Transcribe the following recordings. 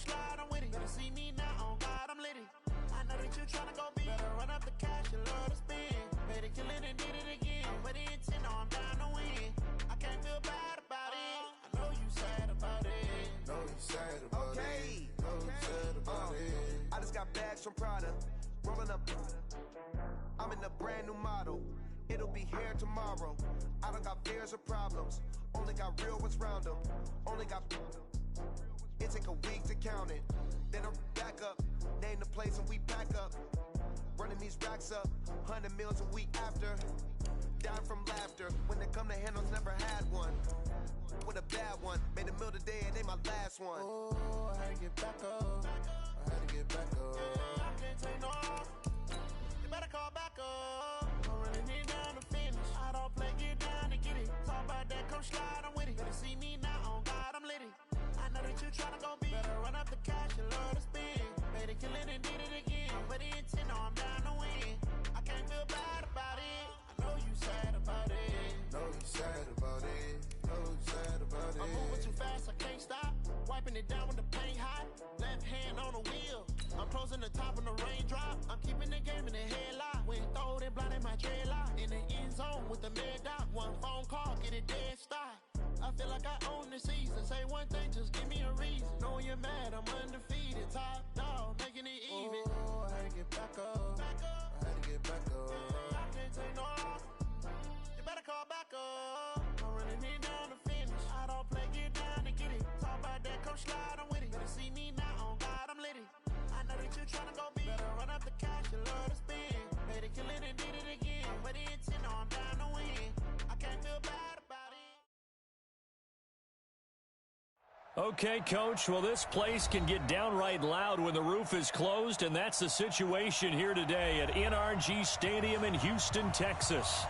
slide, I'm with it. Better see me now, on God, I'm litty. I know that you tryna go big. Better run up the cash, you love to spend. Better kill it and did it again. But the intent, no, I'm down to win. I can't feel bad about it. I know you sad about it. Know you sad about it. Know you sad about it. I just got bags from Prada. Rolling up. I'm in a brand new model. It'll be here tomorrow. I don't got fears or problems. Only got real ones round them. Only got. It take a week to count it. Then I'm back up. Name the place and we pack up. Running these racks up. 100 meals a week after. Down from laughter. When they come to handles, never had one. With a bad one. Made a meal today and ain't my last one. Oh, I had to get back up. I had to get back up. I can't take no off. You better call back up. I'm running it down to finish. I don't play, get down to get it. Talk about that, come slide, I'm with it. Better see me now, on God, I'm litty. I know that you tryna go big. Better run up the cash, you love to spend. Better kill it and did it again. But the intent, no, I'm down to win. I can't feel bad about it. I know you sad about it. Know you sad about it. Know you sad about it. I'm moving too fast, I can't stop. Wiping it down with the paint hot. Left hand on the wheel. I'm closing the top when the raindrop. I'm keeping the game in the headlock. When throwed and blinded my dreadlock. In the end zone with the mad dot. One phone call, get it dead stop. I feel like I own the season. Say one thing, just give me a reason. Knowing you're mad, I'm undefeated. Top dog, making it even. Oh, I had to get back up. I had to get back up. I can't take no off. You better call back up. I'm running it down to finish. I don't play, get down to get it. Talk about that, come slide, I'm with it. Better see me now, on God, I'm litty. I know that you tryna go big. Better run up the cash, you love to spend. Better kill it and did it again. But the intent, no, I'm down to win. I can't feel bad about it. Okay, Coach, well, this place can get downright loud when the roof is closed, and that's the situation here today at NRG Stadium in Houston, Texas.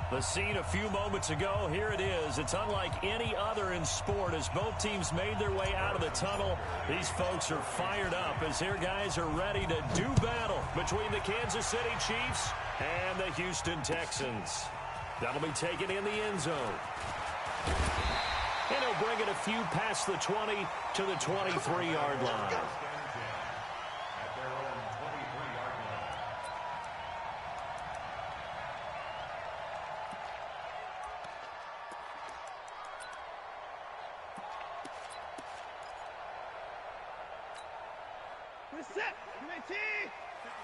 The scene a few moments ago, here it is. It's unlike any other in sport as both teams made their way out of the tunnel. These folks are fired up as their guys are ready to do battle between the Kansas City Chiefs and the Houston Texans. That'll be taken in the end zone. And he'll bring it a few past the 20 to the 23-yard line. Set.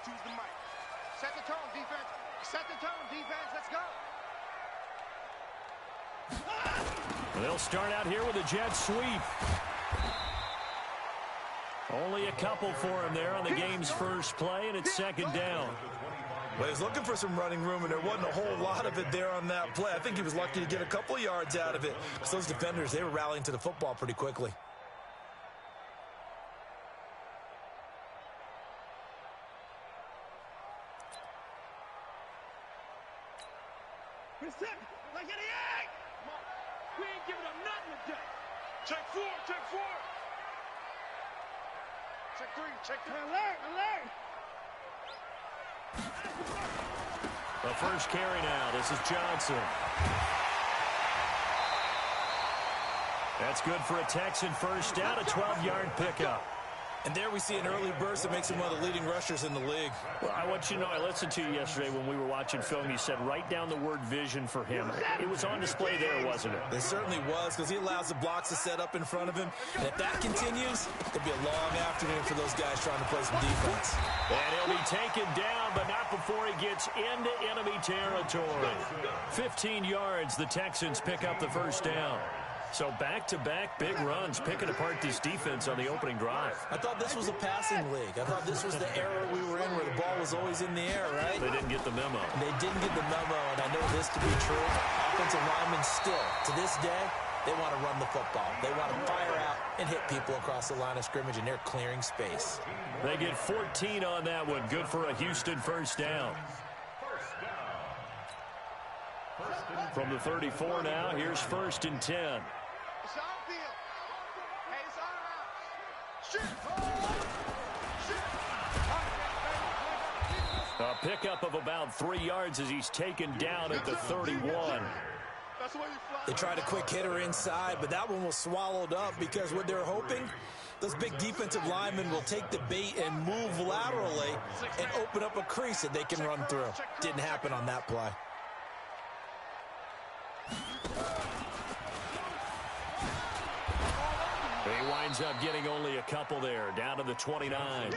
Choose the mic. Set the tone, defense. Set the tone, defense. Let's go. They'll start out here with a jet sweep. Only a couple for him there on the game's first play, and it's second down. Well, he was looking for some running room, and there wasn't a whole lot of it there on that play. I think he was lucky to get a couple yards out of it because those defenders, they were rallying to the football pretty quickly. Set. Like an egg. We ain't giving up nothing today. Check four. Check four. Check three. Check three. Alert. Alert. The first carry now. This is Johnson. That's good for a Texan first down, a 12-yard pickup. And there we see an early burst that makes him one of the leading rushers in the league. Well, I want you to know, I listened to you yesterday when we were watching film. You said write down the word vision for him. It was on display there, wasn't it? It certainly was, because he allows the blocks to set up in front of him. And if that continues, it'll be a long afternoon for those guys trying to play some defense. And he'll be taken down, but not before he gets into enemy territory. 15 yards, the Texans pick up the first down. So back-to-back big runs, picking apart this defense on the opening drive. I thought this was a passing league. I thought this was the era we were in where the ball was always in the air, right? They didn't get the memo. They didn't get the memo, and I know this to be true. Offensive linemen still, to this day, they want to run the football. They want to fire out and hit people across the line of scrimmage, and they're clearing space. They get 14 on that one. Good for a Houston first down. From the 34 now, here's 1st and 10. It's on field. Hey, it's on out. A pickup of about 3 yards as he's taken down at the 31. They tried a quick hitter inside, but that one was swallowed up because what they're hoping, those big defensive linemen will take the bait and move laterally and open up a crease that they can run through. Didn't happen on that play. He winds up getting only a couple there, down to the 29.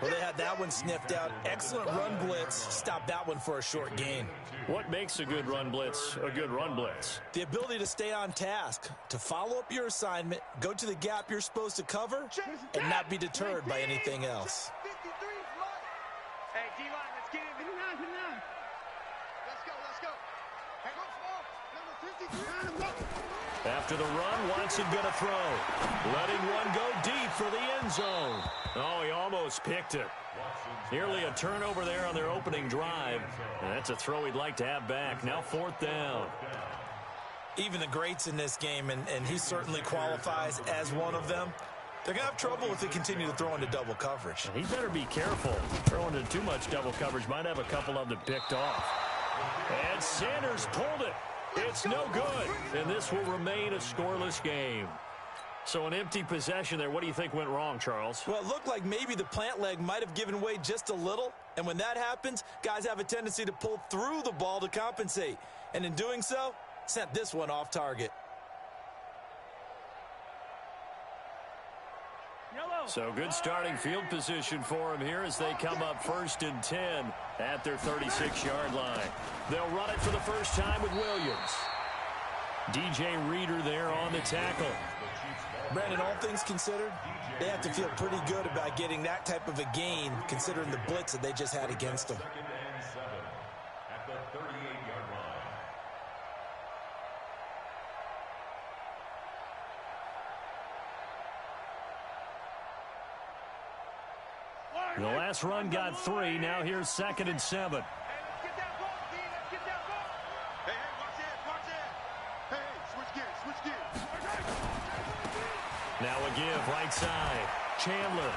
Well, they had that one sniffed out. Excellent run blitz. Stopped that one for a short gain. What makes a good run blitz a good run blitz? The ability to stay on task, to follow up your assignment, go to the gap you're supposed to cover, and not be deterred by anything else. Hey, D-line, let's get him. Let's go. Hey, go small. Number 53. After the run, Watson going to throw. Letting one go deep for the end zone. Oh, he almost picked it. Nearly a turnover there on their opening drive. And that's a throw he'd like to have back. Now 4th down. Even the greats in this game, and he certainly qualifies as one of them, they're going to have trouble if they continue to throw into double coverage. He better be careful. Throwing into too much double coverage might have a couple of them picked off. And Sanders pulled it. It's no good, and this will remain a scoreless game. So an empty possession there. What do you think went wrong, Charles? Well, it looked like maybe the plant leg might have given way just a little, and when that happens, guys have a tendency to pull through the ball to compensate, and in doing so, sent this one off target. So good starting field position for him here as they come up 1st and 10 at their 36-yard line. They'll run it for the first time with Williams. DJ Reader there on the tackle. Brandon, all things considered, they have to feel pretty good about getting that type of a gain considering the blitz that they just had against them. The last run got 3. Now here's 2nd and 7. Hey, let's get that ball, D. Let's get that ball. Hey, watch it. Hey, switch gears. Now a give right side. Chandler.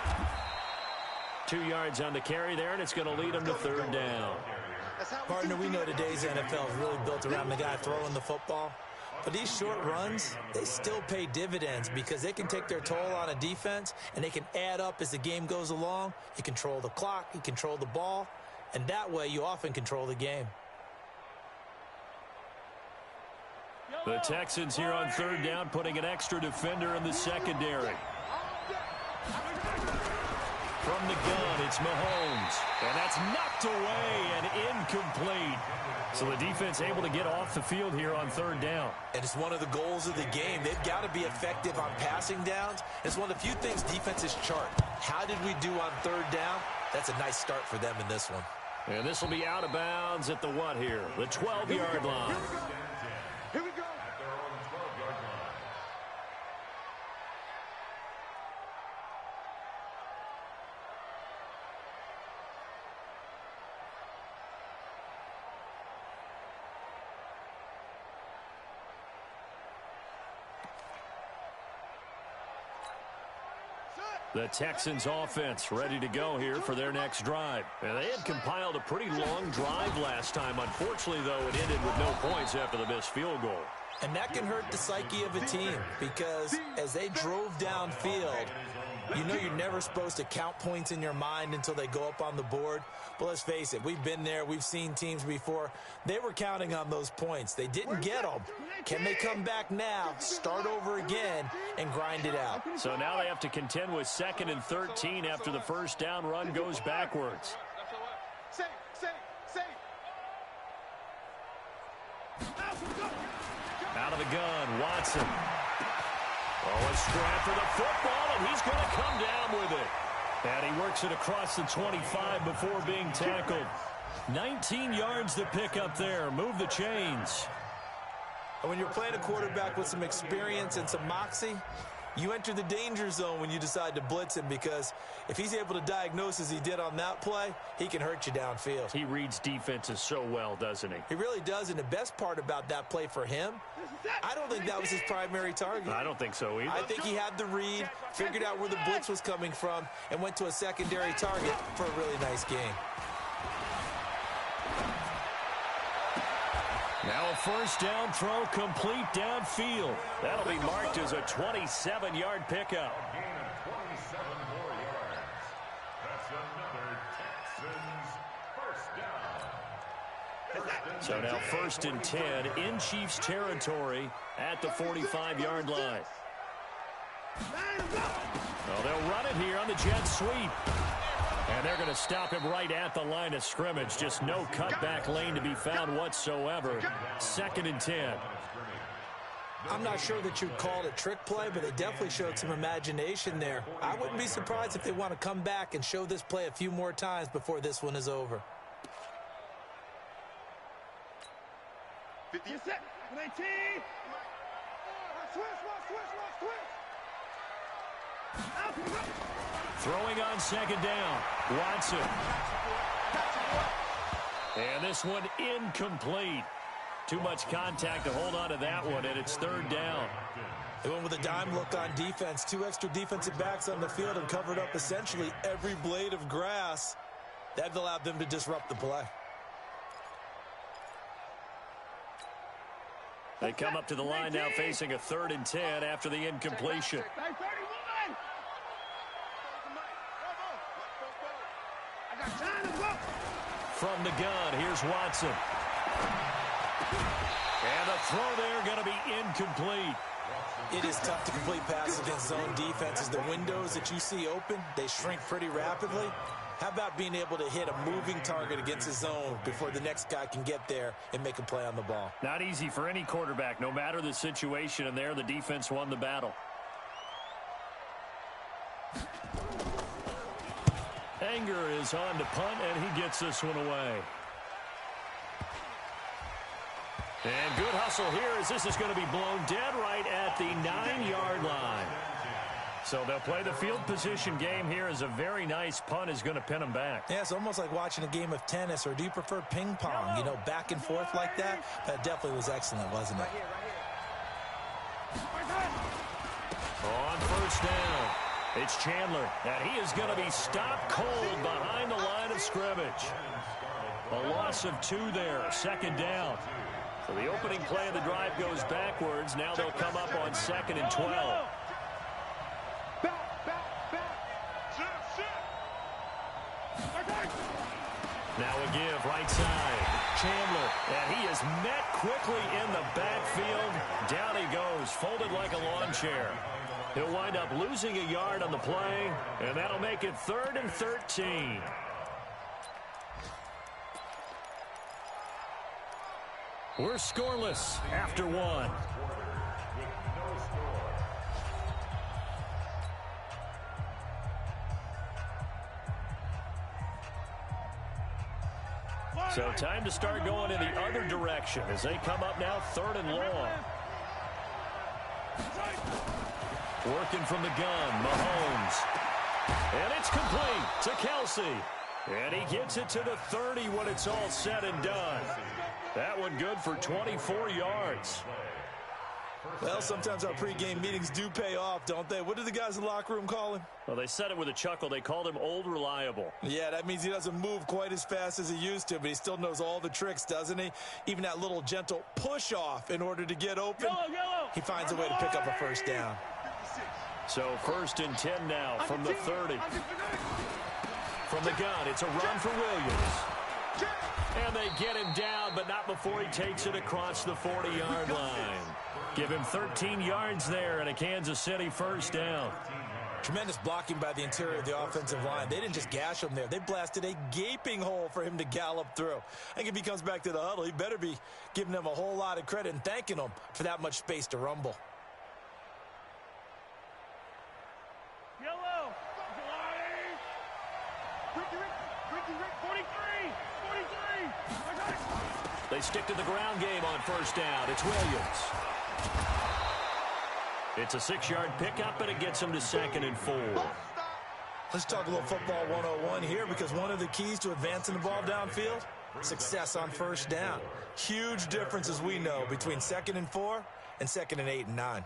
2 yards on the carry there, and it's going to lead him to 3rd down. Partner, we know today's NFL is really built around the guy throwing the football. But these short runs, they still pay dividends because they can take their toll on a defense and they can add up as the game goes along. You control the clock, you control the ball, and that way you often control the game. The Texans here on 3rd down, putting an extra defender in the secondary. From the gun, it's Mahomes. And that's knocked away and incomplete. So the defense able to get off the field here on 3rd down. And it's one of the goals of the game. They've got to be effective on passing downs. It's one of the few things defenses chart. How did we do on 3rd down? That's a nice start for them in this one. And this will be out of bounds at the what here? The 12-yard line. Here we go. The Texans offense ready to go here for their next drive. And they had compiled a pretty long drive last time. Unfortunately, though, it ended with no points after the missed field goal. And that can hurt the psyche of a team because as they drove downfield, you know you're never supposed to count points in your mind until they go up on the board. But let's face it, we've been there. We've seen teams before. They were counting on those points. They didn't get them. Can they come back now, start over again, and grind it out? So now they have to contend with 2nd and 13 after the first down run goes backwards. Safe. Out of the gun, Watson. Oh, a scrap for the football, and he's going to come down with it. And he works it across the 25 before being tackled. 19 yards to pick up there. Move the chains. And when you're playing a quarterback with some experience and some moxie, you enter the danger zone when you decide to blitz him because if he's able to diagnose as he did on that play, he can hurt you downfield. He reads defenses so well, doesn't he? He really does, and the best part about that play for him, I don't think that was his primary target. I don't think so either. I think he had the read, figured out where the blitz was coming from, and went to a secondary target for a really nice game. Now a first down throw complete downfield. That'll be marked as a 27-yard pickup. Gain of 27 more yards. That's another Texans first down. So now first and 10 in Chiefs territory at the 45-yard line. Well, they'll run it here on the jet sweep. And they're going to stop him right at the line of scrimmage. Just no cutback lane to be found whatsoever. Second and 10. I'm not sure that you'd call it a trick play, but they definitely showed some imagination there. I wouldn't be surprised if they want to come back and show this play a few more times before this one is over. 50. 19. Throwing on second down. Watson. And this one incomplete. Too much contact to hold on to that one, and it's third down. They went with a dime look on defense. 2 extra defensive backs on the field and covered up essentially every blade of grass. That allowed them to disrupt the play. They come up to the line now facing a 3rd and 10 after the incompletion. From the gun, here's Watson. And the throw there going to be incomplete. It is tough to complete passes against zone defenses. The windows that you see open, they shrink pretty rapidly. How about being able to hit a moving target against a zone before the next guy can get there and make a play on the ball? Not easy for any quarterback, no matter the situation, and there the defense won the battle. Anger is on to punt, and he gets this one away. And good hustle here as this is going to be blown dead right at the 9-yard line. So they'll play the field position game here as a very nice punt is going to pin them back. Yeah, it's almost like watching a game of tennis, or do you prefer ping pong? You know, back and forth like that? That definitely was excellent, wasn't it? On first down, it's Chandler, and he is going to be stopped cold behind the line of scrimmage. A loss of 2 there, second down. So the opening play of the drive goes backwards. Now they'll come up on 2nd and 12. Now a give right side. Chandler, and he is met quickly in the backfield. Down he goes, folded like a lawn chair. He'll wind up losing a yard on the play, and that'll make it 3rd and 13. We're scoreless after 1. So time to start going in the other direction as they come up now 3rd and long. Working from the gun, Mahomes. And it's complete to Kelsey. And he gets it to the 30 when it's all said and done. That one good for 24 yards. Well, sometimes our pregame meetings do pay off, don't they? What do the guys in the locker room call him? Well, they said it with a chuckle. They called him Old Reliable. Yeah, that means he doesn't move quite as fast as he used to, but he still knows all the tricks, doesn't he? Even that little gentle push-off in order to get open. He finds a way to pick up a first down. So 1st and 10 now from the 30. From the gun, it's a run for Williams. And they get him down, but not before he takes it across the 40-yard line. Give him 13 yards there and a Kansas City first down. Tremendous blocking by the interior of the offensive line. They didn't just gash him there. They blasted a gaping hole for him to gallop through. I think if he comes back to the huddle, he better be giving them a whole lot of credit and thanking them for that much space to rumble. Yellow. 43. They stick to the ground game on first down. It's Williams. It's a 6-yard pickup, and it gets him to 2nd and 4. Let's talk a little football 101 here, because one of the keys to advancing the ball downfield, success on first down. Huge difference, as we know, between 2nd and 4 and 2nd and 8 and 9.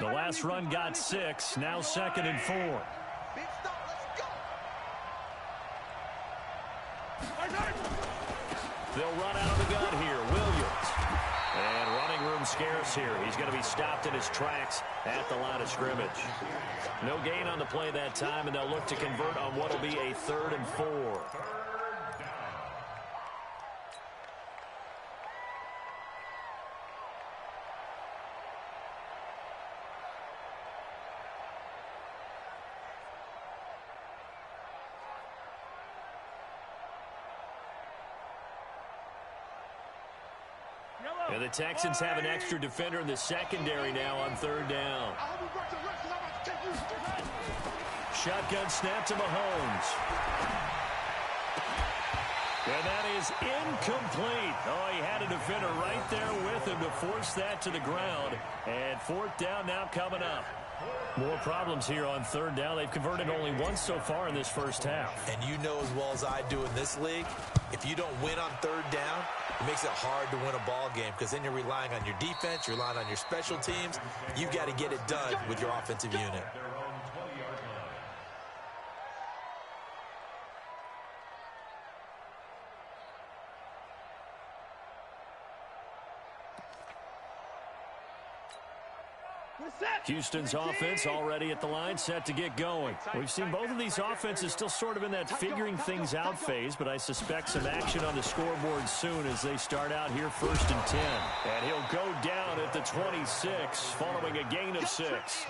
The last run got 6, now 2nd and 4. They'll run out of the gun here. Williams. And running room scarce here. He's going to be stopped in his tracks at the line of scrimmage. No gain on the play that time, and they'll look to convert on what will be a 3rd and 4. And the Texans have an extra defender in the secondary now on 3rd down. Shotgun snap to Mahomes. And that is incomplete. Oh, he had a defender right there with him to force that to the ground. And 4th down now coming up. More problems here on 3rd down. They've converted only once so far in this first half. And you know as well as I do in this league, if you don't win on 3rd down, it makes it hard to win a ball game because then you're relying on your defense, you're relying on your special teams. You've got to get it done with your offensive unit. Houston's offense already at the line, set to get going. We've seen both of these offenses still sort of in that figuring things out phase, but I suspect some action on the scoreboard soon as they start out here 1st and 10. And he'll go down at the 26 following a gain of 6.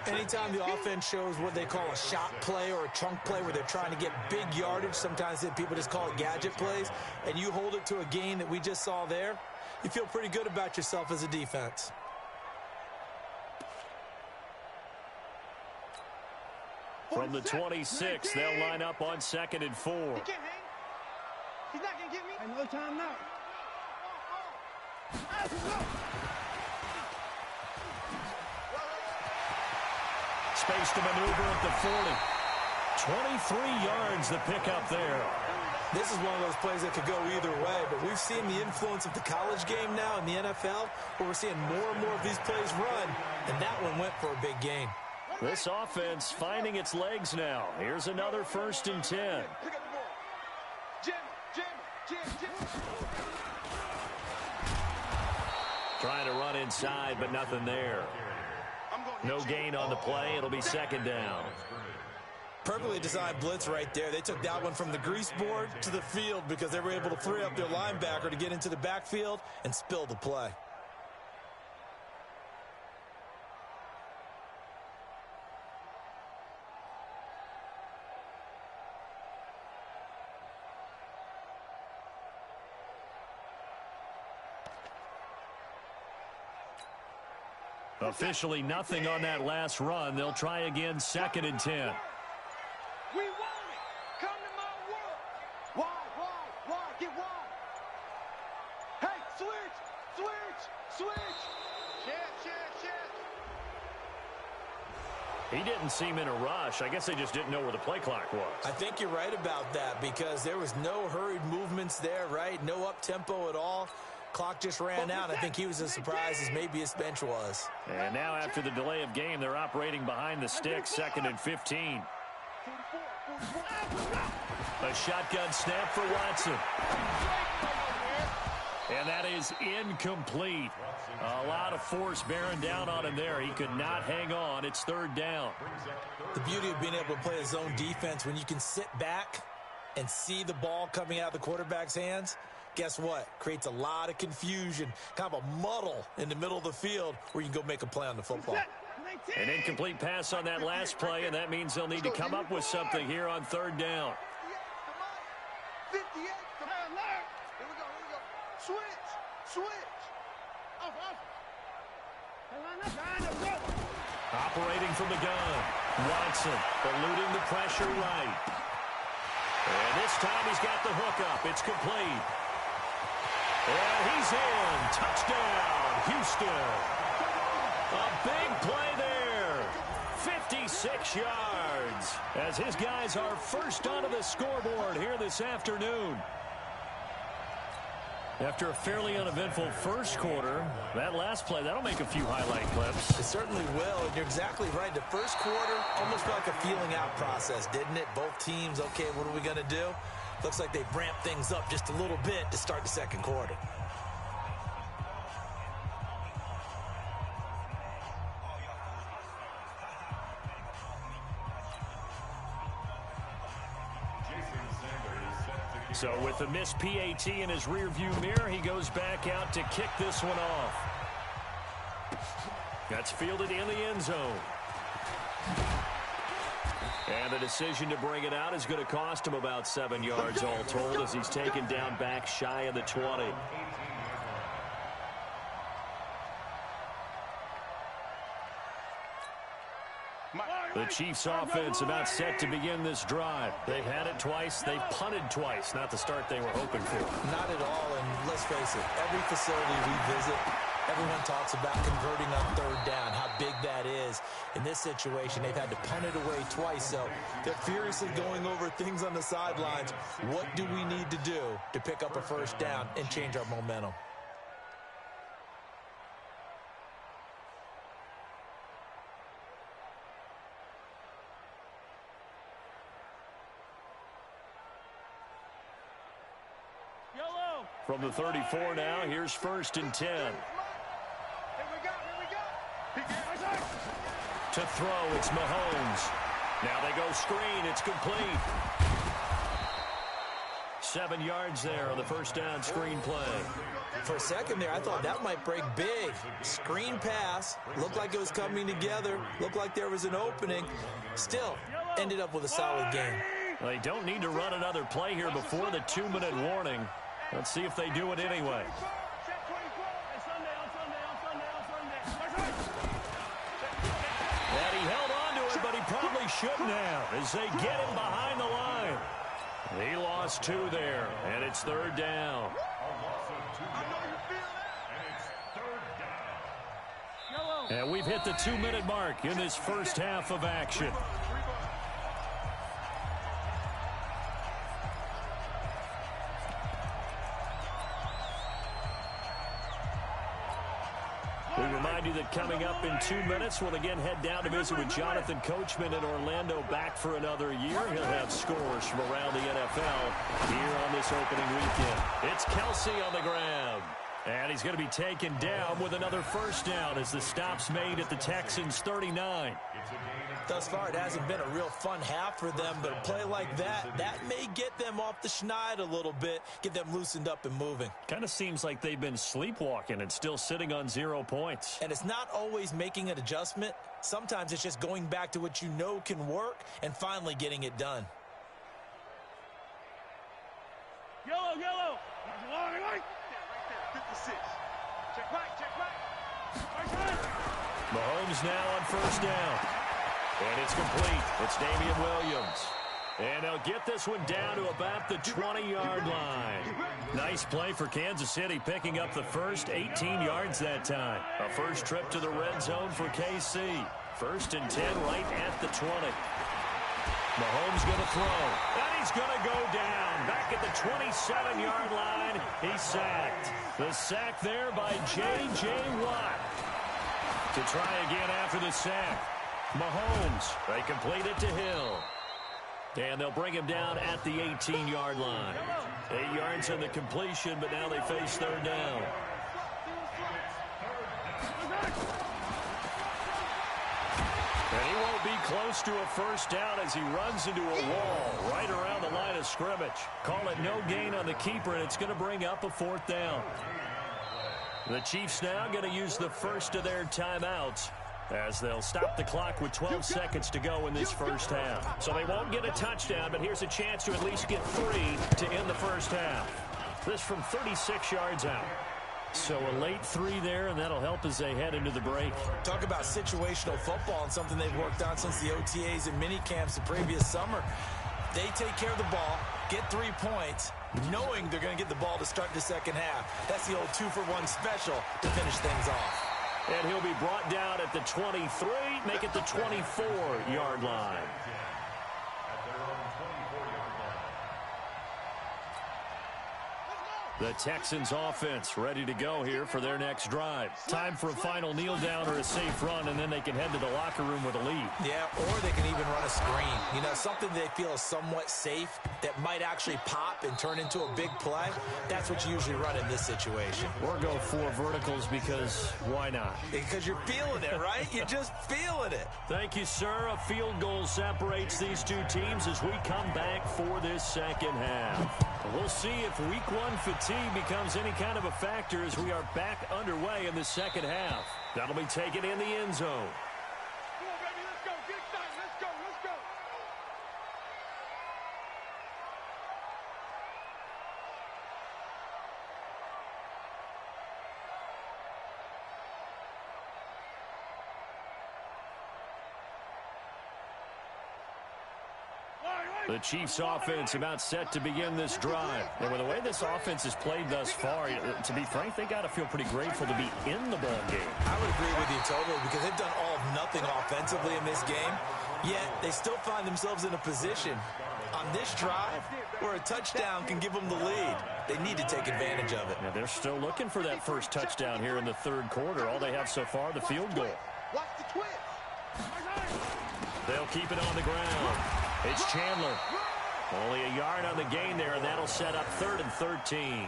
Anytime the offense shows what they call a shot play or a chunk play where they're trying to get big yardage, sometimes people just call it gadget plays, and you hold it to a gain that we just saw there, you feel pretty good about yourself as a defense. From the 26, they'll line up on 2nd and 4. He can't hang. He's not going to get me. Hey, no time now. Space to maneuver at the 40. 23 yards the pickup there. This is one of those plays that could go either way, but we've seen the influence of the college game now in the NFL, where we're seeing more and more of these plays run, and that one went for a big gain. This offense finding its legs now. Here's another 1st and 10. Pick up the ball. Jam. Trying to run inside, but nothing there. No gain on the play. It'll be 2nd down. Perfectly designed blitz right there. They took that one from the grease board to the field because they were able to free up their linebacker to get into the backfield and spill the play. Officially nothing on that last run. They'll try again 2nd and 10. We want it. Come to my world. Wide. Get wide. Hey, switch. Shit. He didn't seem in a rush. I guess they just didn't know where the play clock was. I think you're right about that because there was no hurried movements there, right? No up-tempo at all. Clock just ran out. I think he was as surprised as maybe his bench was. And now after the delay of game, they're operating behind the sticks, 2nd and 15. A shotgun snap for Watson. And that is incomplete. A lot of force bearing down on him there. He could not hang on. It's 3rd down. The beauty of being able to play a zone defense when you can sit back and see the ball coming out of the quarterback's hands, guess what? Creates a lot of confusion, kind of a muddle in the middle of the field where you can go make a play on the football. An incomplete pass on that last play, and that means they'll need to come up with something here on 3rd down. 58. Here we go. Switch. Operating from the gun. Watson eluding the pressure right. And this time he's got the hookup. It's complete. And he's in. Touchdown, Houston. A big play there. 56 yards. As his guys are first onto the scoreboard here this afternoon. After a fairly uneventful first quarter, that last play, that'll make a few highlight clips. It certainly will, and you're exactly right. The first quarter almost felt like a feeling out process, didn't it? Both teams, okay, what are we going to do? Looks like they've ramped things up just a little bit to start the second quarter. So with the missed PAT in his rearview mirror, he goes back out to kick this one off. That's fielded in the end zone. And the decision to bring it out is going to cost him about 7 yards all told as he's taken down back shy of the 20. The Chiefs offense about set to begin this drive. They've had it twice. They've punted twice. Not the start they were hoping for. Not at all, and let's face it, every facility we visit, everyone talks about converting on third down, how big that is. In this situation, they've had to punt it away twice, so they're furiously going over things on the sidelines. What do we need to do to pick up a first down and change our momentum? From the 34 now, here's 1st and 10. Here we go. To throw, it's Mahomes. Now they go screen, it's complete. 7 yards there on the first down screen play. For a second there, I thought that might break big. Screen pass, looked like it was coming together, looked like there was an opening. Still, ended up with a solid game. They don't need to run another play here before the 2-minute warning. Let's see if they do it anyway. And he held on to it, but he probably shouldn't have as they get him behind the line. He lost 2 there, and it's 3rd down. And we've hit the 2-minute mark in this first half of action. We remind you that coming up in 2 minutes, we'll again head down to visit with Jonathan Coachman in Orlando, back for another year. He'll have scores from around the NFL here on this opening weekend. It's Kelsey on the ground. And he's going to be taken down with another first down as the stop's made at the Texans' 39. Thus far, it hasn't been a real fun half for them, but a play like that may get them off the schneid a little bit, get them loosened up and moving. Kind of seems like they've been sleepwalking and still sitting on 0 points. And it's not always making an adjustment. Sometimes it's just going back to what you know can work and finally getting it done. Yellow. Right there. 56. Check back. Mahomes now on first down. And it's complete. It's Damian Williams. And they'll get this one down to about the 20-yard line. Nice play for Kansas City, picking up the first 18 yards that time. A first trip to the red zone for KC. 1st and 10 right at the 20. Mahomes going to throw. And he's going to go down. Back at the 27-yard line, he's sacked. The sack there by J.J. Watt. To try again after the sack. Mahomes, they complete it to Hill. And they'll bring him down at the 18-yard line. 8 yards on the completion, but now they face 3rd down. And he won't be close to a first down as he runs into a wall right around the line of scrimmage. Call it no gain on the keeper, and it's going to bring up a 4th down. The Chiefs now going to use the first of their timeouts, as they'll stop the clock with 12 seconds to go in this first half. So they won't get a touchdown, but here's a chance to at least get 3 to end the first half. This from 36 yards out. So a late 3 there, and that'll help as they head into the break. Talk about situational football and something they've worked on since the OTAs and mini camps the previous summer. They take care of the ball, get 3 points, knowing they're going to get the ball to start the second half. That's the old 2-for-1 special to finish things off. And he'll be brought down at the 23, make it the 24-yard line. The Texans offense ready to go here for their next drive. Time for a final kneel down or a safe run, and then they can head to the locker room with a lead. Yeah, or they can even run a screen. You know, something they feel is somewhat safe that might actually pop and turn into a big play. That's what you usually run in this situation. Or go 4 verticals because why not? Because you're feeling it, right? You're just feeling it. Thank you, sir. A field goal separates these two teams as we come back for this second half. We'll see if week 1 fatigue becomes any kind of a factor as we are back underway in the second half. That'll be taken in the end zone. Come on, baby, let's go. Get excited. Let's go. Let's go. The Chiefs offense about set to begin this drive. And with the way this offense has played thus far, to be frank, they got to feel pretty grateful to be in the ball game. I would agree with you totally because they've done all of nothing offensively in this game, yet they still find themselves in a position on this drive where a touchdown can give them the lead. They need to take advantage of it. Now they're still looking for that first touchdown here in the third quarter. All they have so far, the field goal. Watch the twist. They'll keep it on the ground. It's Chandler. Only a yard on the gain there, and that'll set up 3rd and 13.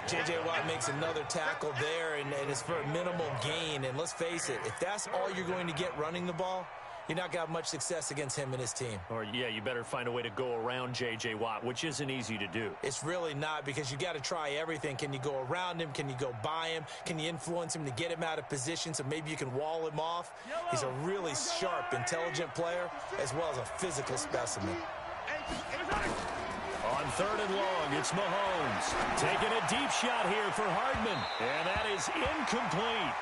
J.J. Watt makes another tackle there, and it's for a minimal gain. And let's face it, if that's all you're going to get running the ball, you're not going to have much success against him and his team. Or, yeah, you better find a way to go around J.J. Watt, which isn't easy to do. It's really not because you got to try everything. Can you go around him? Can you go by him? Can you influence him to get him out of position so maybe you can wall him off? He's a really sharp, intelligent player as well as a physical specimen. On 3rd and long, it's Mahomes. Taking a deep shot here for Hardman. And that is incomplete.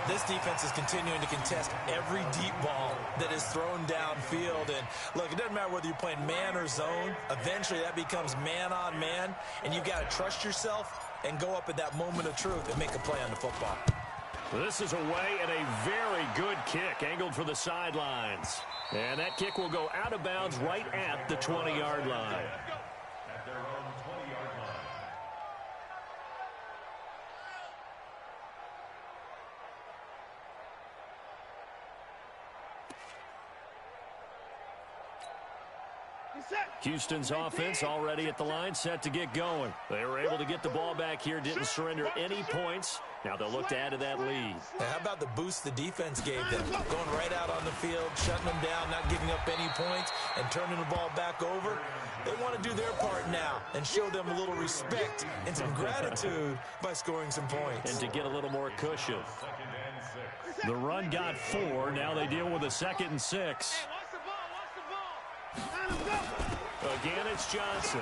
This defense is continuing to contest every deep ball that is thrown downfield. And look, it doesn't matter whether you're playing man or zone. Eventually, that becomes man on man. And you've got to trust yourself and go up at that moment of truth and make a play on the football. This is away and a very good kick angled for the sidelines. And that kick will go out of bounds right at the 20-yard line. At their own 20-yard line. Houston's offense already at the line, set to get going. They were able to get the ball back here, didn't surrender any points. Now they'll look to add to that lead. Now, how about the boost the defense gave them? Going right out on the field, shutting them down, not giving up any points, and turning the ball back over. They want to do their part now and show them a little respect and some gratitude by scoring some points. And to get a little more cushion. The run got 4. Now they deal with a 2nd and 6. Again, it's Johnson.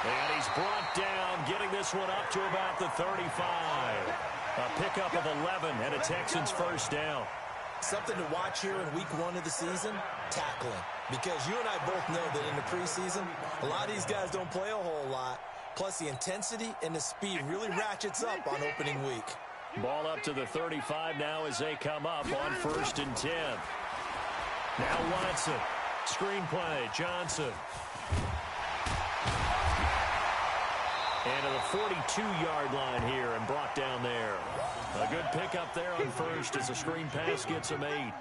And he's brought down, getting this one up to about the 35. A pickup of 11 and a Texans first down. Something to watch here in week 1 of the season, tackling. Because you and I both know that in the preseason, a lot of these guys don't play a whole lot. Plus, the intensity and the speed really ratchets up on opening week. Ball up to the 35 now as they come up on 1st and 10. Now Watson. Screen play, Johnson. And to the 42-yard line here and brought down there. A good pickup there on 1st as a screen pass gets him 8.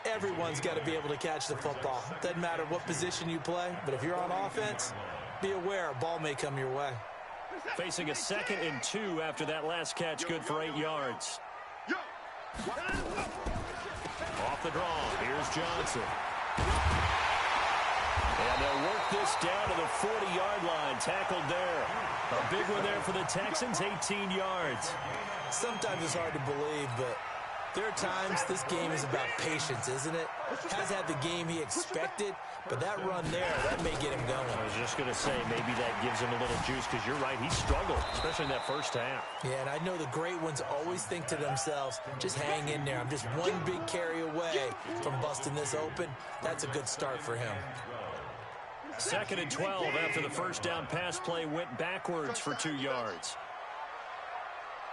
Everyone's got to be able to catch the football. Doesn't matter what position you play, but if you're on offense, be aware a ball may come your way. Facing a 2nd and 2 after that last catch, good for 8 yards. Off the draw, here's Johnson. And they'll work this down to the 40-yard line, tackled there. A big one there for the Texans, 18 yards. Sometimes it's hard to believe, but there are times this game is about patience, isn't it? Has had the game he expected, but that run there, that may get him going. I was just going to say, maybe that gives him a little juice, because you're right, he struggled, especially in that first half. Yeah, and I know the great ones always think to themselves, just hang in there. I'm just one big carry away from busting this open. That's a good start for him. 2nd and 12 after the first down pass play went backwards for 2 yards.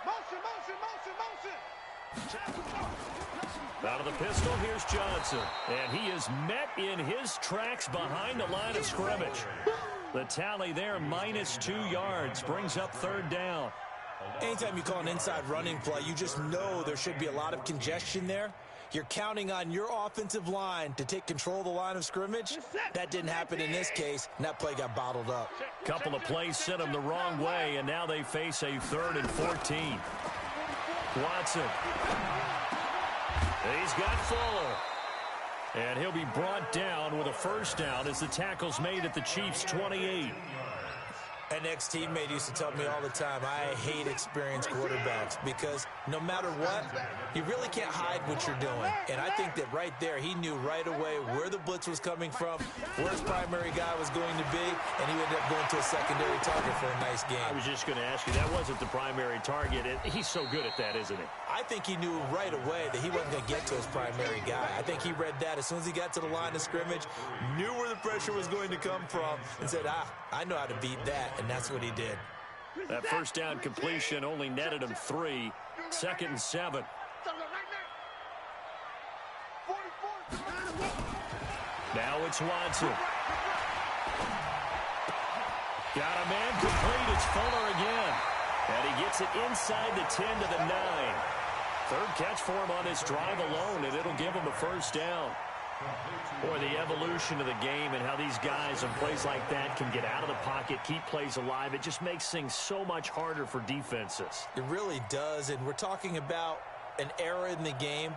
Motion, motion, motion, motion. Out of the pistol, here's Johnson. And he is met in his tracks behind the line of scrimmage. The tally there, -2 yards, brings up third down. Anytime you call an inside running play, you just know there should be a lot of congestion there. You're counting on your offensive line to take control of the line of scrimmage. That didn't happen in this case, and that play got bottled up. Couple of plays sent them the wrong way, and now they face a 3rd and 14. Watson. He's got Fuller. And he'll be brought down with a first down as the tackle's made at the Chiefs' 28. An ex-teammate used to tell me all the time, I hate experienced quarterbacks because no matter what, you really can't hide what you're doing. And I think that right there, he knew right away where the blitz was coming from, where his primary guy was going to be, and he ended up going to a secondary target for a nice game. I was just going to ask you, that wasn't the primary target. He's so good at that, isn't he? I think he knew right away that he wasn't going to get to his primary guy. I think he read that as soon as he got to the line of scrimmage, knew where the pressure was going to come from, and said, I know how to beat that. And that's what he did. That first down completion only netted him 3. 2nd and 7. Now it's Watson. Got a man complete. It's Fuller again. And he gets it inside the 10 to the 9. 3rd catch for him on this drive alone, and it'll give him a first down. Boy, the evolution of the game and how these guys on plays like that can get out of the pocket, keep plays alive, it just makes things so much harder for defenses. It really does, and we're talking about an era in the game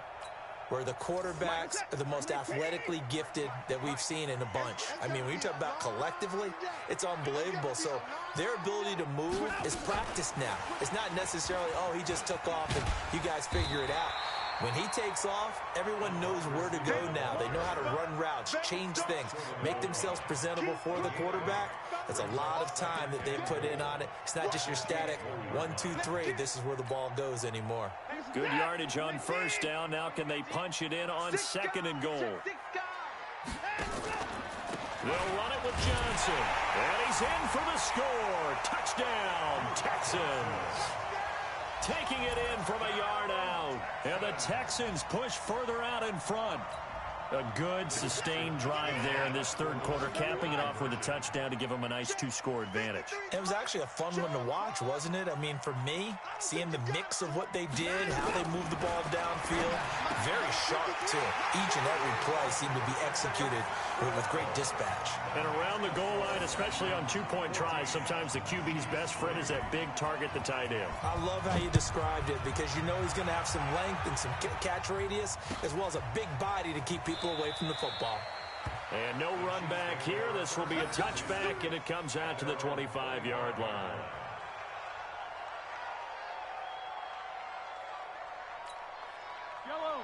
where the quarterbacks are the most athletically gifted that we've seen in a bunch. I mean, when you talk about collectively, it's unbelievable. So their ability to move is practiced now. It's not necessarily, oh, he just took off and you guys figure it out. When he takes off, everyone knows where to go now. They know how to run routes, change things, make themselves presentable for the quarterback. That's a lot of time that they've put in on it. It's not just your static 1, 2, 3. This is where the ball goes anymore. Good yardage on first down. Now can they punch it in on 2nd and goal? They'll run it with Johnson. And he's in for the score. Touchdown, Texans. Taking it in from a yard out. And the Texans push further out in front. A good, sustained drive there in this 3rd quarter, capping it off with a touchdown to give them a nice 2-score advantage. It was actually a fun one to watch, wasn't it? I mean, for me, seeing the mix of what they did, how they moved the ball downfield, very sharp, too. Each and every play seemed to be executed with great dispatch. And around the goal line, especially on 2-point tries, sometimes the QB's best friend is that big target, the tight end. I love how you described it because you know he's going to have some length and some catch radius as well as a big body to keep people away from the football. And no run back here. This will be a touchback, and it comes out to the 25-yard line.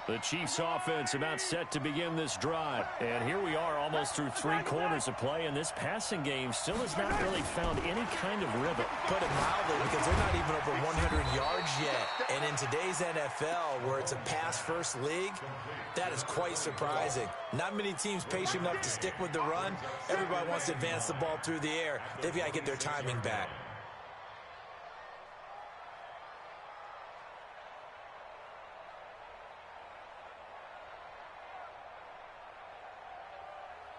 The Chiefs offense about set to begin this drive. And here we are almost through 3 quarters of play, and this passing game still has not really found any kind of rhythm. Put it mildly, because they're not even over 100 yards yet. And in today's NFL, where it's a pass-first league, that is quite surprising. Not many teams patient enough to stick with the run. Everybody wants to advance the ball through the air. They've got to get their timing back.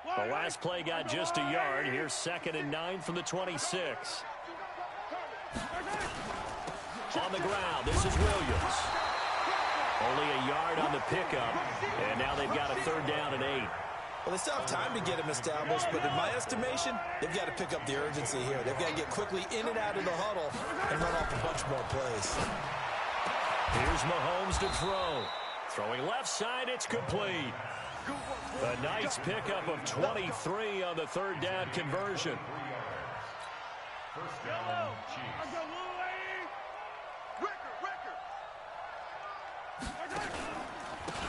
The last play got just a yard. Here's 2nd and 9 from the 26. On the ground, this is Williams. Only a yard on the pickup, and now they've got a 3rd down and 8. Well, they still have time to get him established, but in my estimation, they've got to pick up the urgency here. They've got to get quickly in and out of the huddle and run off a bunch more plays. Here's Mahomes to throw. Throwing left side, it's complete. A nice pickup of 23 on the 3rd down conversion. First down, Chiefs.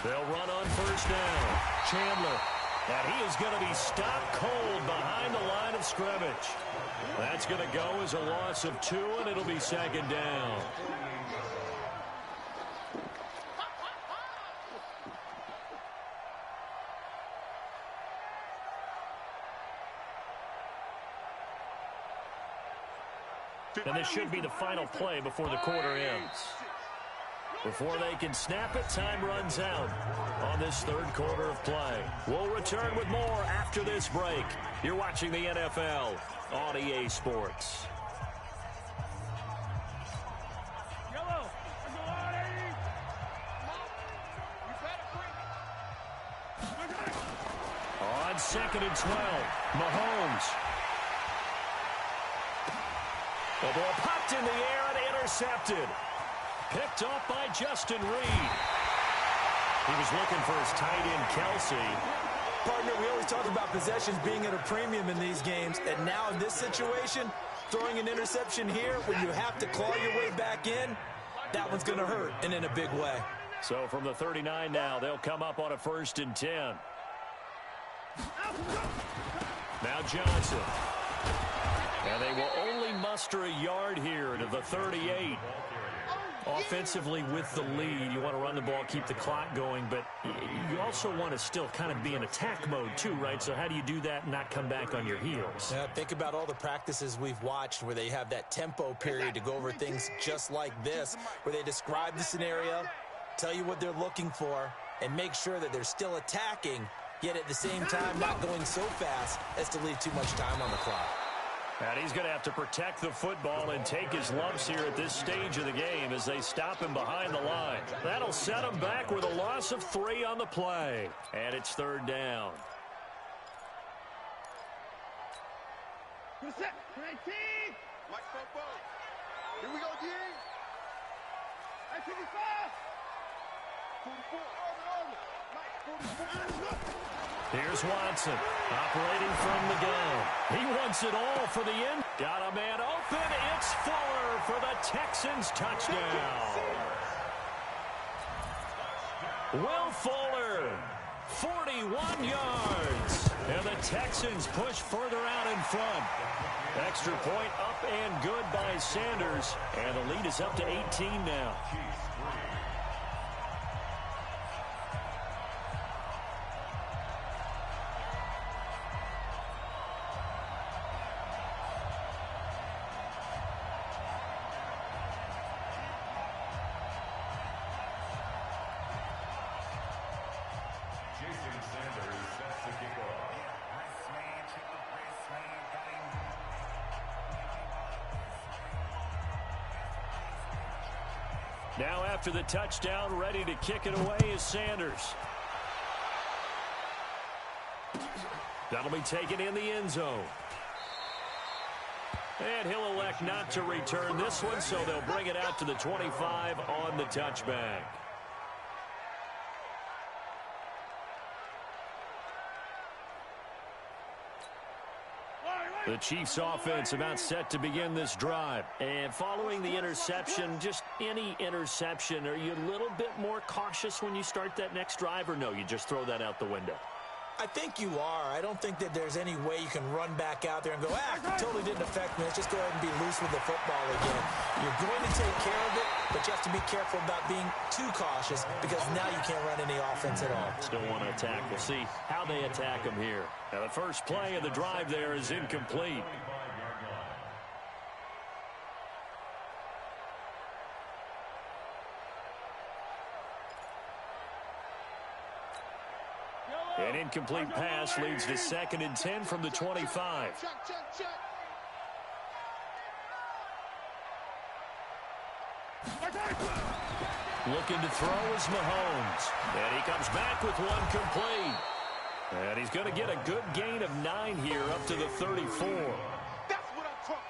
They'll run on first down. Chandler. And he is going to be stopped cold behind the line of scrimmage. That's going to go as a loss of 2, and it'll be 2nd down. And this should be the final play before the quarter ends. Before they can snap it, time runs out on this 3rd quarter of play. We'll return with more after this break. You're watching the NFL on EA Sports. On 2nd and 12, Mahomes. The ball popped in the air and intercepted. Picked off by Justin Reed. He was looking for his tight end, Kelsey. Partner, we always talk about possessions being at a premium in these games, and now in this situation, throwing an interception here when you have to claw your way back in, that one's going to hurt, and in a big way. So from the 39 now, they'll come up on a 1st and 10. Now Johnson. And they will only muster a yard here to the 38. Offensively with the lead, you want to run the ball, keep the clock going, but you also want to still kind of be in attack mode too, right? So how do you do that and not come back on your heels? Yeah, think about all the practices we've watched where they have that tempo period to go over things just like this, where they describe the scenario, tell you what they're looking for, and make sure that they're still attacking, yet at the same time not going so fast as to leave too much time on the clock. And he's going to have to protect the football and take his lumps here at this stage of the game as they stop him behind the line. That'll set him back with a loss of 3 on the play. And it's 3rd down. Here we go, D. 55. 44. Here's Watson, operating from the gun. He wants it all for the end. Got a man open. It's Fuller for the Texans touchdown. Will Fuller, 41 yards. And the Texans push further out in front. Extra point up and good by Sanders. And the lead is up to 18 now. Now after the touchdown, ready to kick it away is Sanders. That'll be taken in the end zone. And he'll elect not to return this one, so they'll bring it out to the 25 on the touchback. The Chiefs offense about set to begin this drive. And following the interception, just any interception, are you a little bit more cautious when you start that next drive, or no, you just throw that out the window? I think you are. I don't think that there's any way you can run back out there and go, it totally didn't affect me. Let's just go ahead and be loose with the football again. You're going to take care of it, but you have to be careful about being too cautious because now you can't run any offense at all. Still want to attack. We'll see how they attack them here. Now, the first play of the drive there is incomplete. An incomplete pass leads to 2nd and 10 from the 25. Looking to throw is Mahomes. And he comes back with one complete. And he's going to get a good gain of 9 here up to the 34.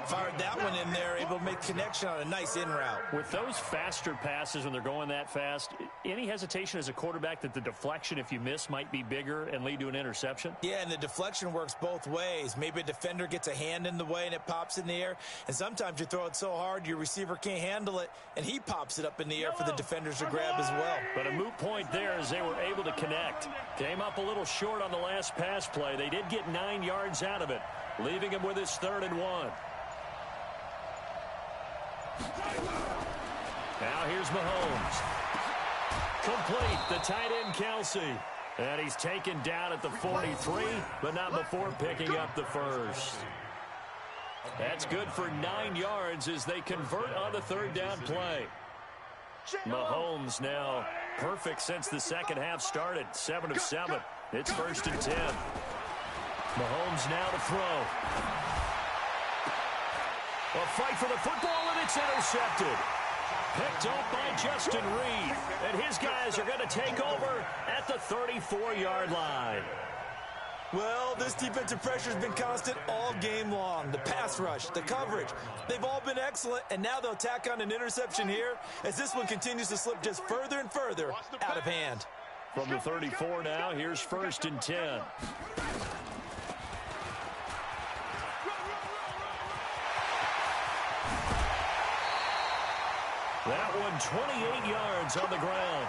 Fired that one in there, able to make connection on a nice in route. With those faster passes when they're going that fast, any hesitation as a quarterback that the deflection, if you miss, might be bigger and lead to an interception? Yeah, and the deflection works both ways. Maybe a defender gets a hand in the way and it pops in the air. And sometimes you throw it so hard your receiver can't handle it, and he pops it up in the air for the defenders to grab as well. But a moot point there as they were able to connect. Came up a little short on the last pass play. They did get 9 yards out of it, leaving him with his 3rd and 1. Now here's Mahomes. Complete, the tight end Kelsey. And he's taken down at the 43, but not before picking up the first. That's good for 9 yards as they convert on the 3rd down play. Mahomes now perfect since the second half started. 7 of 7. It's 1st and 10. Mahomes now to throw. A fight for the football, and it's intercepted. Picked up by Justin Reed. And his guys are going to take over at the 34-yard line. Well, this defensive pressure has been constant all game long. The pass rush, the coverage, they've all been excellent, and now they'll tack on an interception here as this one continues to slip just further and further out of hand. From the 34 now, here's 1st and 10. That one 28 yards on the ground.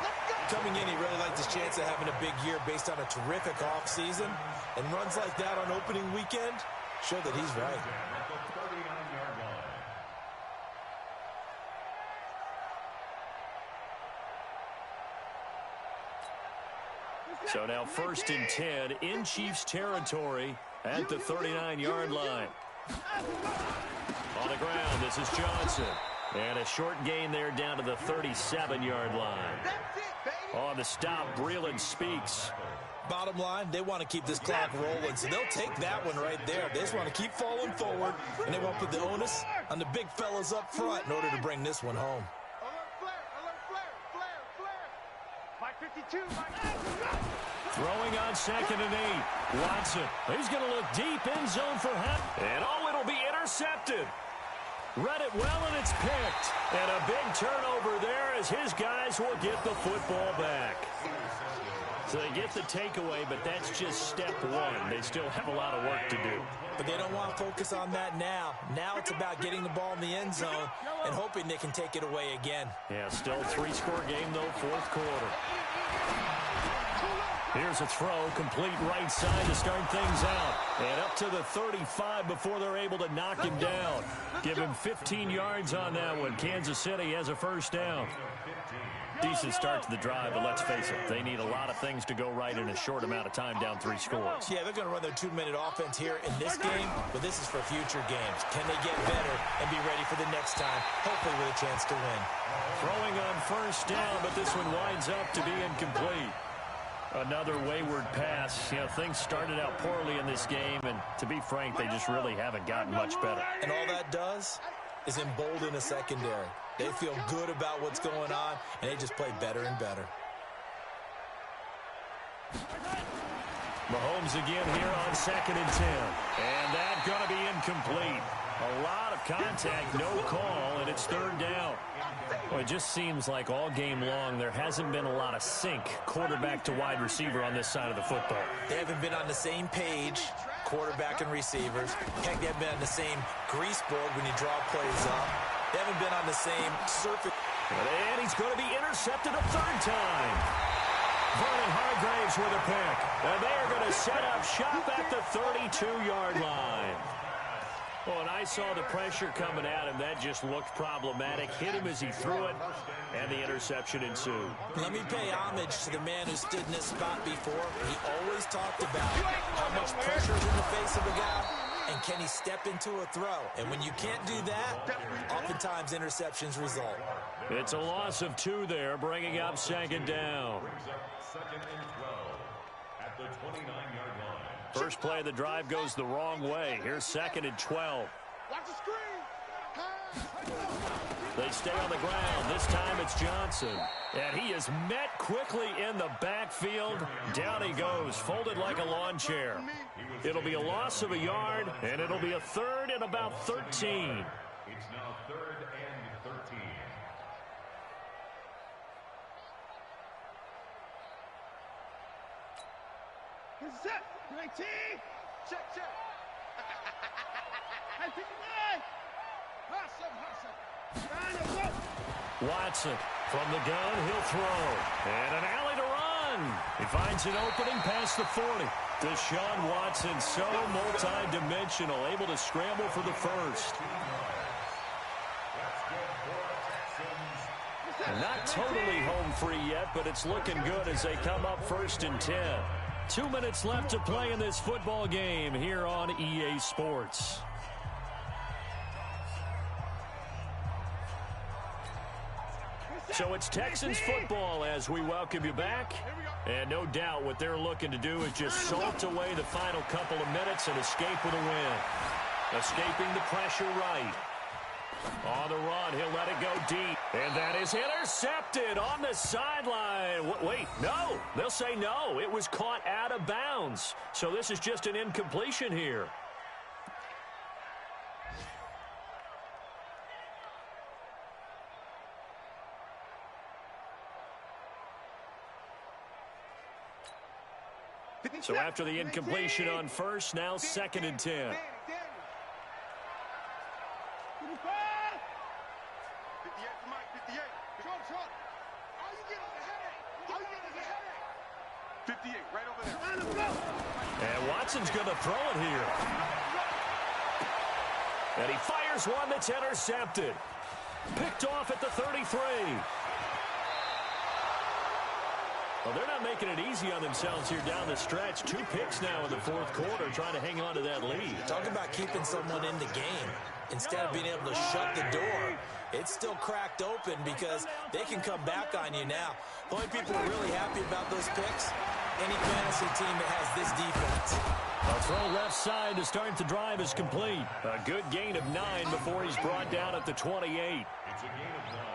Coming in, he really liked his chance of having a big year based on a terrific offseason. And runs like that on opening weekend show that he's right. So now 1st and 10 in Chiefs territory at the 39-yard line. On the ground, this is Johnson. And a short gain there down to the 37-yard line. On the stop, Breeland speaks. Bottom line, they want to keep this clock rolling, so they'll take that one right there. They just want to keep falling forward, and they want to put the onus on the big fellas up front in order to bring this one home. Throwing on 2nd and 8. Watson, he's going to look deep in zone for Hunt. And it'll be intercepted. Read it well, and it's picked. And a big turnover there as his guys will get the football back. So they get the takeaway, but that's just step one. They still have a lot of work to do. But they don't want to focus on that now. Now it's about getting the ball in the end zone and hoping they can take it away again. Yeah, still 3-score game, though, 4th quarter. Here's a throw, complete right side to start things out. And up to the 35 before they're able to knock him down. Give him 15 yards on that one. Kansas City has a 1st down. Decent start to the drive, but let's face it, they need a lot of things to go right in a short amount of time down 3 scores. Yeah, they're going to run their 2-minute offense here in this game, but this is for future games. Can they get better and be ready for the next time, hopefully with a chance to win? Throwing on 1st down, but this one winds up to be incomplete. Another wayward pass. You know, things started out poorly in this game, and to be frank, they just really haven't gotten much better. And all that does is embolden a secondary. They feel good about what's going on, and they just play better and better. Mahomes again here on 2nd and 10. And that's going to be incomplete. A lot of contact, no call, and it's 3rd down. Well, it just seems like all game long there hasn't been a lot of sync quarterback to wide receiver on this side of the football. They haven't been on the same page, quarterback and receivers. Heck, they haven't been on the same grease board when you draw plays up. They haven't been on the same surface. And he's going to be intercepted a 3rd time. Vernon Hargraves with a pick. And they are going to set up shop at the 32-yard line. Well, and I saw the pressure coming at him. That just looked problematic. Hit him as he threw it, and the interception ensued. Let me pay homage to the man who stood in this spot before. He always talked about how much pressure is in the face of a guy, and can he step into a throw? And when you can't do that, oftentimes interceptions result. It's a loss of 2 there, bringing up 2nd down. 2nd and 12 at the 29-yard line. First play of the drive goes the wrong way. Here's 2nd and 12. Watch the screen. They stay on the ground. This time it's Johnson. And he is met quickly in the backfield. Down he goes, folded like a lawn chair. It'll be a loss of a yard, and it'll be a 3rd and about 13. It's now 3rd and 13. Set. 19. Check. Watson from the gun, he'll throw. And an alley to run. He finds an opening past the 40. Deshaun Watson, so multi-dimensional, able to scramble for the 1st. Not totally home free yet, but it's looking good as they come up 1st and 10. 2 minutes left to play in this football game here on EA Sports. So it's Texans football as we welcome you back. And no doubt what they're looking to do is just salt away the final couple of minutes and escape with a win. Escaping the pressure right. On the run, he'll let it go deep. And that is intercepted on the sideline. Wait, no. They'll say no. It was caught out of bounds. So this is just an incompletion here. So after the incompletion on first, now 2nd and 10. 58, right over there. And Watson's going to throw it here. And he fires one that's intercepted. Picked off at the 33. Well, they're not making it easy on themselves here down the stretch. 2 picks now in the 4th quarter, trying to hang on to that lead. Talk about keeping someone in the game. Instead of being able to shut the door, it's still cracked open because they can come back on you now. The only people who are really happy about those picks, any fantasy team that has this defense. A throw left side to start the drive is complete. A good gain of 9 before he's brought down at the 28. It's a gain of 9.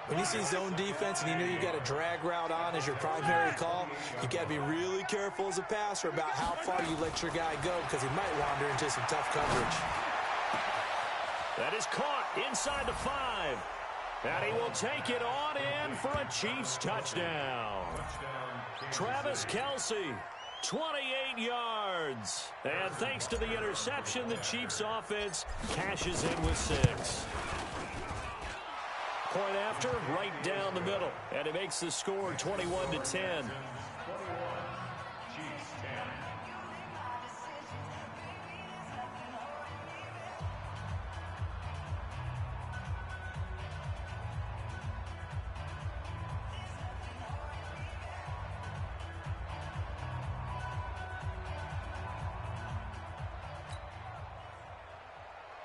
When you see zone defense and you know you got a drag route on as your primary call, you got to be really careful as a passer about how far you let your guy go because he might wander into some tough coverage. That is caught inside the 5. And he will take it on in for a Chiefs touchdown. Travis Kelce, 28 yards. And thanks to the interception, the Chiefs offense cashes in with 6. Point after, right down the middle. And it makes the score 21-10.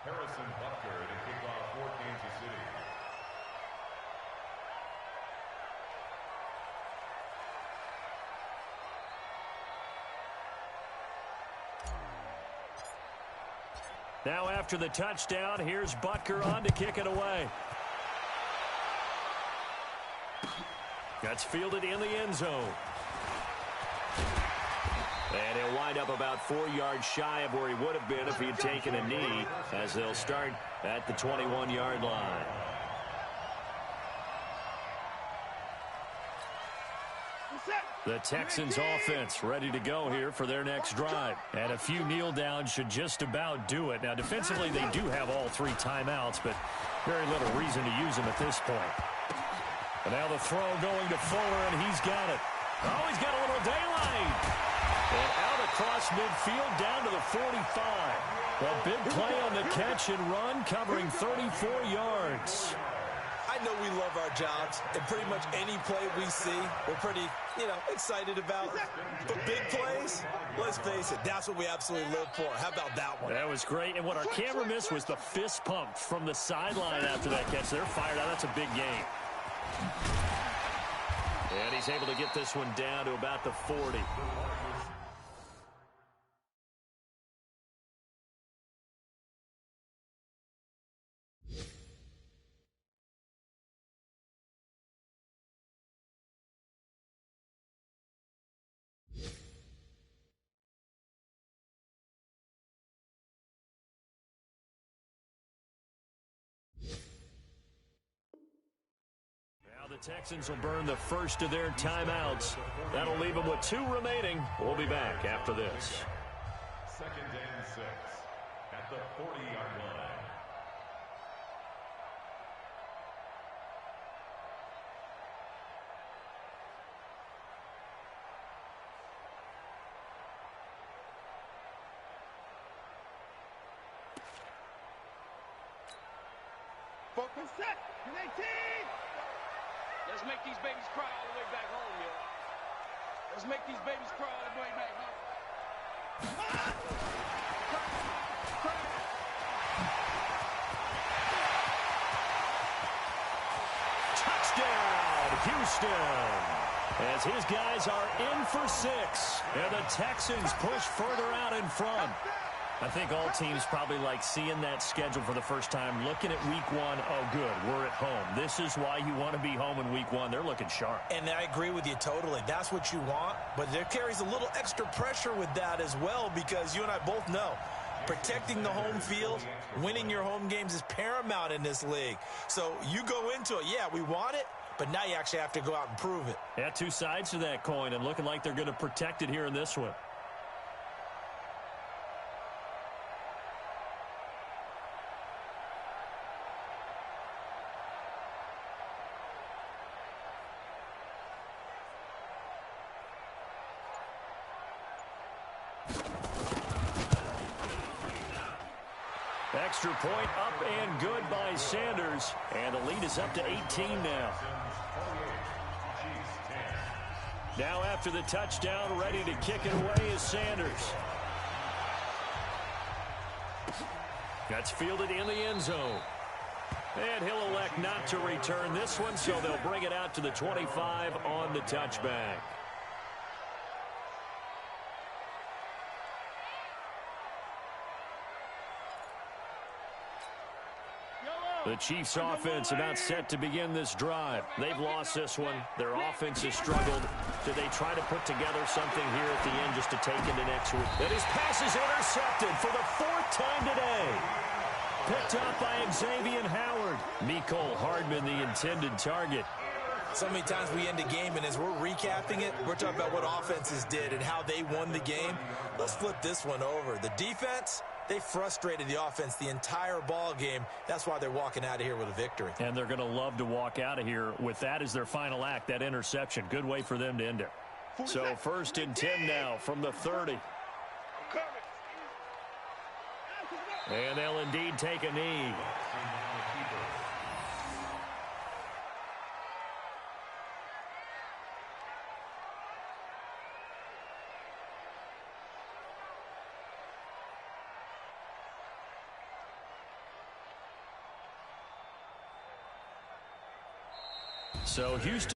Harrison Butker to kick off for Kansas City. Now after the touchdown, here's Butker on to kick it away. That's fielded in the end zone. And he'll wind up about 4 yards shy of where he would have been if he had taken a knee, as they'll start at the 21-yard line. The Texans offense ready to go here for their next drive. And a few kneel downs should just about do it. Now, defensively, they do have all 3 timeouts, but very little reason to use them at this point. And now the throw going to Fuller, and he's got it. Oh, he's got a little daylight. And out across midfield down to the 45. A big play on the catch and run, covering 34 yards. I know we love our jobs, and pretty much any play we see, we're pretty, excited about. But big plays, let's face it, that's what we absolutely live for. How about that one? That was great, and what our camera missed was the fist pump from the sideline after that catch. They're fired out. That's a big game. And he's able to get this one down to about the 40. The Texans will burn the first of their timeouts. That'll leave them with 2 remaining. We'll be back after this. 2nd and 6 at the 40-yard line. Focus set. 18. Let's make these babies cry all the way back home, yo. Let's make these babies cry all the way back home. Touchdown, Houston. As his guys are in for 6. And the Texans push further out in front. I think all teams probably like seeing that schedule for the first time, looking at week one. Oh, good, we're at home. This is why you want to be home in week one. They're looking sharp. And I agree with you totally. That's what you want, but there carries a little extra pressure with that as well, because you and I both know protecting the home field, winning your home games is paramount in this league. So you go into it, yeah, we want it, but now you actually have to go out and prove it. Yeah, two sides to that coin, and looking like they're going to protect it here in this one. Extra point up and good by Sanders. And the lead is up to 18 now. Now after the touchdown, ready to kick it away is Sanders. That's fielded in the end zone. And he'll elect not to return this one, so they'll bring it out to the 25 on the touchback. The Chiefs' offense about set to begin this drive. They've lost this one. Their offense has struggled. Do they try to put together something here at the end just to take into next week? And his pass is intercepted for the 4th time today. Picked up by Xavier Howard. Mecole Hardman, the intended target. So many times we end a game, and as we're recapping it, we're talking about what offenses did and how they won the game. Let's flip this one over. The defense, they frustrated the offense the entire ball game. That's why they're walking out of here with a victory. And they're going to love to walk out of here with that as their final act, that interception. Good way for them to end it. So 1st and 10 now from the 30. And they'll indeed take a knee. So Houston